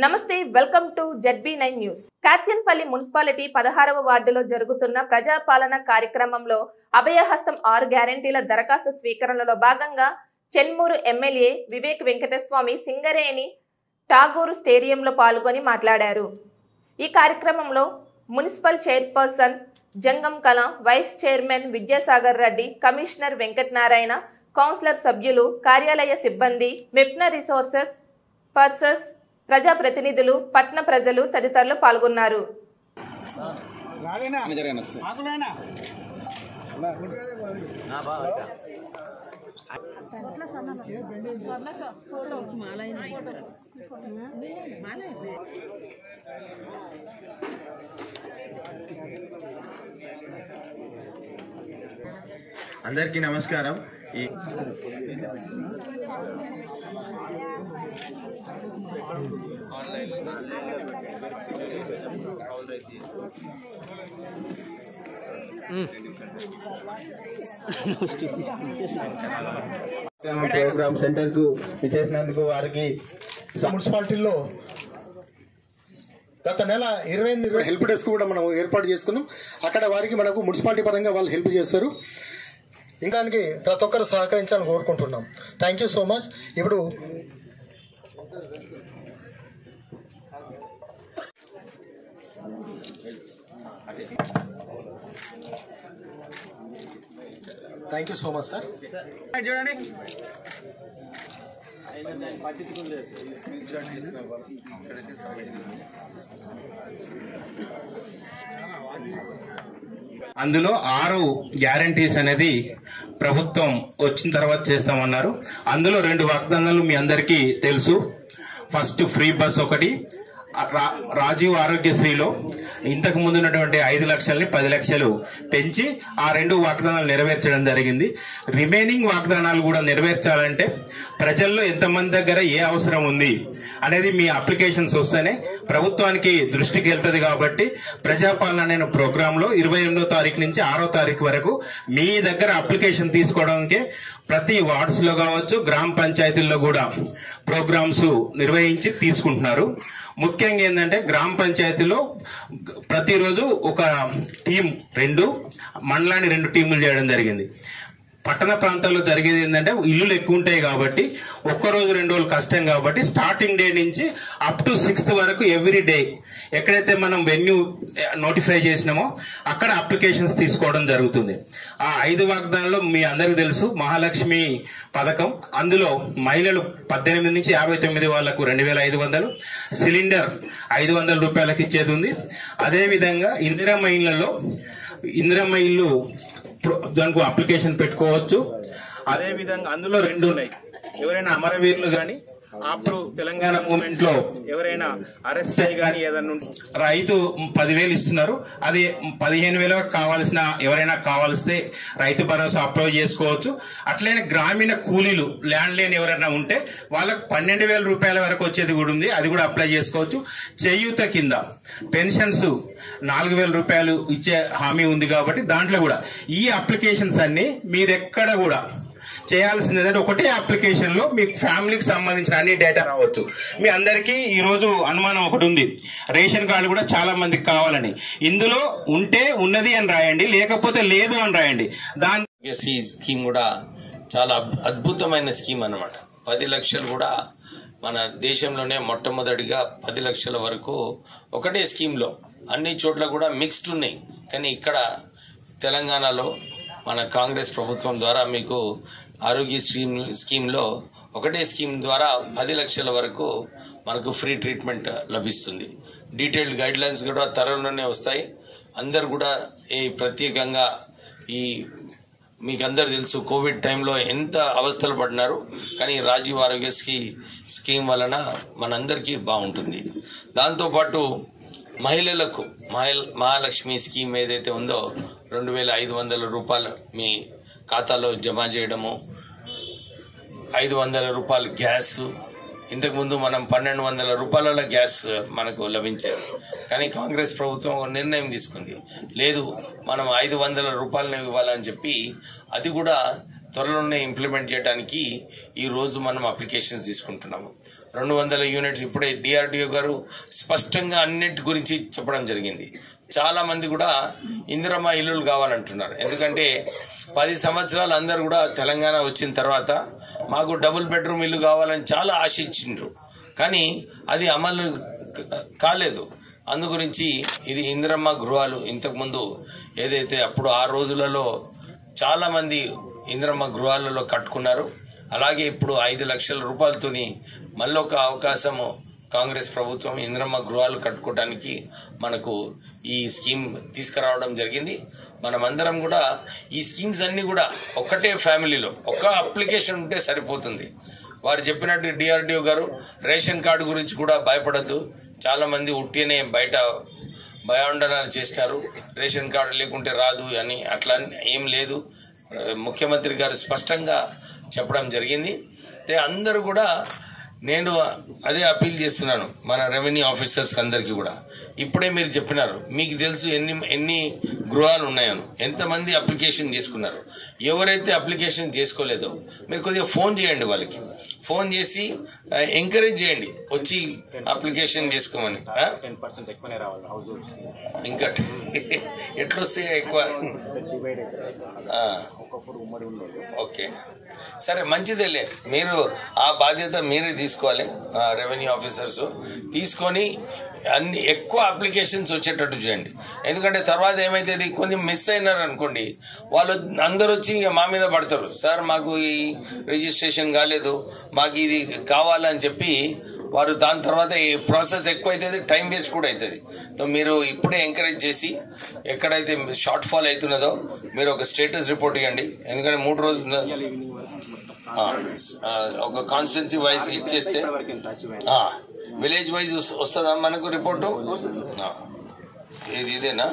నమస్తే welcome to ZB9 news. కాత్యన్పల్లి municipality 16వ వార్డులో జరుగుతున్న ప్రజాపాలన కార్యక్రమంలో అభయహస్తం 6 గ్యారెంటీల దరఖాస్తు స్వీకరణలో భాగంగా చెన్మూరు ఎమ్మెల్యే వివేక్ వెంకటస్వామి సింగరేణి ఠాగూర్ స్టేడియంలో పాల్గొని మాట్లాడారు. ఈ కార్యక్రమంలో municipal chairperson Jangam Kala, vice chairman Vidyasagar Reddy, commissioner Venkatanarayana, councillor సభ్యులు, కార్యాలయ సిబ్బంది, మెప్నా రిసోర్సెస్ పర్సన్స్, ప్రజాప్రతినిధులు, పట్టణ ప్రజలు తదితరులు పాల్గొన్నారు. అందరికీ నమస్కారం. ప్రోగ్రామ్ సెంటర్ కు ఇచ్చేసినందుకు వారికి మున్సిపాలిటీలో గత నెల 28 హెల్ప్ డెస్క్ కూడా మనం ఏర్పాటు చేసుకున్నాం. అక్కడ వారికి మనకు మున్సిపాలిటీ పరంగా వాళ్ళు హెల్ప్ చేస్తారు. ఇంకానికి ప్రతి ఒక్కరు సహకరించాలని కోరుకుంటున్నాం. Thank you so much. ఇప్పుడు thank you so much sir. అందులో 6 గ్యారంటీస్ అనేది ప్రభుత్వం వచ్చిన తర్వాత చేస్తామన్నారు. అందులో 2 వాగ్దానాలు మీ అందరికీ తెలుసు. ఫస్ట్ ఫ్రీ బస్ ఒకటి, రాజీవ్ ఆరోగ్యశ్రీలో ఇంతకు ముందు ఉన్నటువంటి 5 లక్షల్ని 10 లక్షలు పెంచి ఆ 2 వాగ్దానాలు నెరవేర్చడం జరిగింది. రిమైనింగ్ వాగ్దానాలు కూడా నెరవేర్చాలంటే ప్రజల్లో ఎంతమంది దగ్గర ఏ అవసరం ఉంది అనేది మీ అప్లికేషన్స్ వస్తేనే ప్రభుత్వానికి దృష్టికి వెళ్తుంది. కాబట్టి ప్రజాపాలన అనే ప్రోగ్రాంలో 28వ తారీఖు నుంచి 6వ తారీఖు వరకు మీ దగ్గర అప్లికేషన్ తీసుకోవడానికి ప్రతి వార్డ్స్ లో కావచ్చు, గ్రామ పంచాయతీల్లో కూడా ప్రోగ్రామ్స్ నిర్వహించి తీసుకుంటున్నారు. ముఖ్యంగా ఏంటంటే గ్రామ పంచాయతీలో ప్రతిరోజు ఒక టీం, 2 మండలాన్ని 2 టీములు చేయడం జరిగింది. పట్టణ ప్రాంతాల్లో జరిగేది ఏంటంటే ఇల్లులు ఎక్కువ ఉంటాయి కాబట్టి ఒక్కరోజు 2 రోజులు కష్టం కాబట్టి స్టార్టింగ్ డే నుంచి అప్ టు 6th వరకు ఎవ్రీ డే ఎక్కడైతే మనం వెన్యూ నోటిఫై చేసినామో అక్కడ అప్లికేషన్స్ తీసుకోవడం జరుగుతుంది. ఆ 5 వాగ్దానాల్లో మీ అందరికీ తెలుసు మహాలక్ష్మి పథకం. అందులో మహిళలు 18 నుంచి 59 వాళ్లకు 2500, సిలిండర్ 500 రూపాయలకి ఇచ్చేది ఉంది. అదేవిధంగా ఇందిరమ్మ ఇల్లు దానికి అప్లికేషన్ పెట్టుకోవచ్చు. అదేవిధంగా అందులో 2 ఉన్నాయి. ఎవరైనా అమరవీరులు కానీ అప్పుడు తెలంగాణ మూవ్మెంట్ లో ఎవరైనా అరెస్ట్ అయ్యి కానీ ఏదన్నా రైతు 10,000 ఇస్తున్నారు. అది 15,000 కావాల్సిన ఎవరైనా కావాల్స్తే రైతు భరోసా అప్లై చేసుకోవచ్చు. అట్లనే గ్రామీణ కూలీలు ల్యాండ్ లేని ఎవరైనా ఉంటే వాళ్ళకు 12,000 రూపాయల వరకు వచ్చేది కూడా ఉంది. అది కూడా అప్లై చేసుకోవచ్చు. చేయూత కింద పెన్షన్స్ 4,000 రూపాయలు ఇచ్చే హామీ ఉంది. కాబట్టి దాంట్లో కూడా ఈ అప్లికేషన్స్ అన్ని మీరెక్కడ కూడా చేయాల్సింది ఏంటంటే ఒకటే అప్లికేషన్ లో మీ ఫ్యామిలీకి సంబంధించిన అన్ని డేటా రావచ్చు. మీ అందరికీ ఈ రోజు అనుమానం ఒకటి ఉంది, రేషన్ కార్డు కూడా చాలా మందికి కావాలని. ఇందులో ఉంటే ఉన్నది అని రాయండి, లేకపోతే లేదు అని రాయండి. దాని స్కీమ్ కూడా చాలా అద్భుతమైన స్కీమ్ అన్నమాట. 10 లక్షలు కూడా మన దేశంలోనే మొట్టమొదటిగా 10 లక్షల వరకు ఒకటే స్కీమ్ లో. అన్ని చోట్ల కూడా మిక్స్డ్ ఉన్నాయి. కానీ ఇక్కడ తెలంగాణలో మన కాంగ్రెస్ ప్రభుత్వం ద్వారా మీకు ఆరోగ్య స్కీమ్ లో ఒకటే స్కీమ్ ద్వారా 10 లక్షల వరకు మనకు ఫ్రీ ట్రీట్మెంట్ లభిస్తుంది. డీటెయిల్డ్ గైడ్ లైన్స్ కూడా త్వరలోనే వస్తాయి. అందరు కూడా ఈ ప్రత్యేకంగా మీకు అందరు తెలుసు కోవిడ్ టైంలో ఎంత అవస్థలు పడినారు. కానీ రాజీవ్ ఆరోగ్యశ్రీ స్కీమ్ వలన మనందరికీ బాగుంటుంది. దాంతోపాటు మహిళలకు మహాలక్ష్మి స్కీమ్ ఏదైతే ఉందో 2,500 రూపాయలు మీ ఖాతాలో జమ చేయడము, 500 రూపాయలు గ్యాస్. ఇంతకుముందు మనం 1,200 రూపాయల గ్యాస్ మనకు లభించేది. కానీ కాంగ్రెస్ ప్రభుత్వం నిర్ణయం తీసుకుంది, లేదు మనం 500 రూపాయలను ఇవ్వాలని చెప్పి అది కూడా త్వరలోనే ఇంప్లిమెంట్ చేయడానికి ఈ రోజు మనం అప్లికేషన్స్ తీసుకుంటున్నాము. 200 యూనిట్స్ ఇప్పుడే డిఆర్డిఓ గారు స్పష్టంగా అన్నిటి గురించి చెప్పడం జరిగింది. చాలా మంది కూడా ఇందిరమ్మ ఇల్లులు కావాలంటున్నారు. ఎందుకంటే 10 సంవత్సరాలు అందరు కూడా తెలంగాణ వచ్చిన తర్వాత మాకు డబుల్ బెడ్రూమ్ ఇల్లు కావాలని చాలా ఆశించిండ్రు, కానీ అది అమలు కాలేదు. అందు గురించి ఇది ఇందిరమ్మ గృహాలు ఇంతకుముందు ఏదైతే అప్పుడు ఆ రోజులలో చాలా మంది ఇందిరమ్మ గృహాలలో కట్టుకున్నారు. అలాగే ఇప్పుడు 5 లక్షల రూపాయలతోని మళ్ళొక అవకాశము కాంగ్రెస్ ప్రభుత్వం ఇందిరమ్మ గృహాలు కట్టుకోవడానికి మనకు ఈ స్కీమ్ తీసుకురావడం జరిగింది. మనమందరం కూడా ఈ స్కీమ్స్ అన్ని కూడా ఒకటే ఫ్యామిలీలో ఒక అప్లికేషన్ ఉంటే సరిపోతుంది. వారు చెప్పినట్టు డిఆర్డిఓ గారు రేషన్ కార్డు గురించి కూడా భయపడద్దు. చాలా మంది ఉట్టినే బయట భయాందోళన చేస్తారు, రేషన్ కార్డు లేకుంటే రాదు అని. అట్లా ఏం లేదు, ముఖ్యమంత్రి గారు స్పష్టంగా చెప్పడం జరిగింది. అందరూ కూడా నేను అదే అప్పీల్ చేస్తున్నాను మన రెవెన్యూ ఆఫీసర్స్ అందరికీ కూడా. ఇప్పుడే మీరు చెప్పినారు, మీకు తెలుసు ఎన్ని గృహాలు ఉన్నాయని, ఎంతమంది అప్లికేషన్ చేసుకున్నారు. ఎవరైతే అప్లికేషన్ చేసుకోలేదో మీరు కొద్దిగా ఫోన్ చేయండి, వాళ్ళకి ఫోన్ చేసి ఎంకరేజ్ చేయండి వచ్చి అప్లికేషన్ చేసుకోమని. ఇంకా ఎట్లొస్తే ఎక్కువ ఓకే సరే మంచిదేలే, మీరు ఆ బాధ్యత మీరే తీసుకోవాలి. రెవెన్యూ ఆఫీసర్స్ తీసుకొని అన్ని ఎక్కువ అప్లికేషన్స్ వచ్చేటట్టు చేయండి. ఎందుకంటే తర్వాత ఏమైతుంది, కొంచెం మిస్ అయినారు అనుకోండి, వాళ్ళు అందరు వచ్చి మా మీద పడతారు, సార్ మాకు ఈ రిజిస్ట్రేషన్ కాలేదు, మాకు ఇది కావాలని చెప్పి వారు దాని తర్వాత ఈ ప్రాసెస్ ఎక్కువ అవుతుంది, టైం వేస్ట్ కూడా అవుతుంది. సో మీరు ఇప్పుడే ఎంకరేజ్ చేసి ఎక్కడైతే షార్ట్ ఫాల్ అవుతున్నదో మీరు ఒక స్టేటస్ రిపోర్ట్ ఇవ్వండి. ఎందుకంటే 3 రోజులు ఒక కాన్స్టిట్యున్సీ వైజ్ ఇచ్చేస్తే విలేజ్ వైజ్ వస్తుందా మనకు రిపోర్టు? ఇదేనా?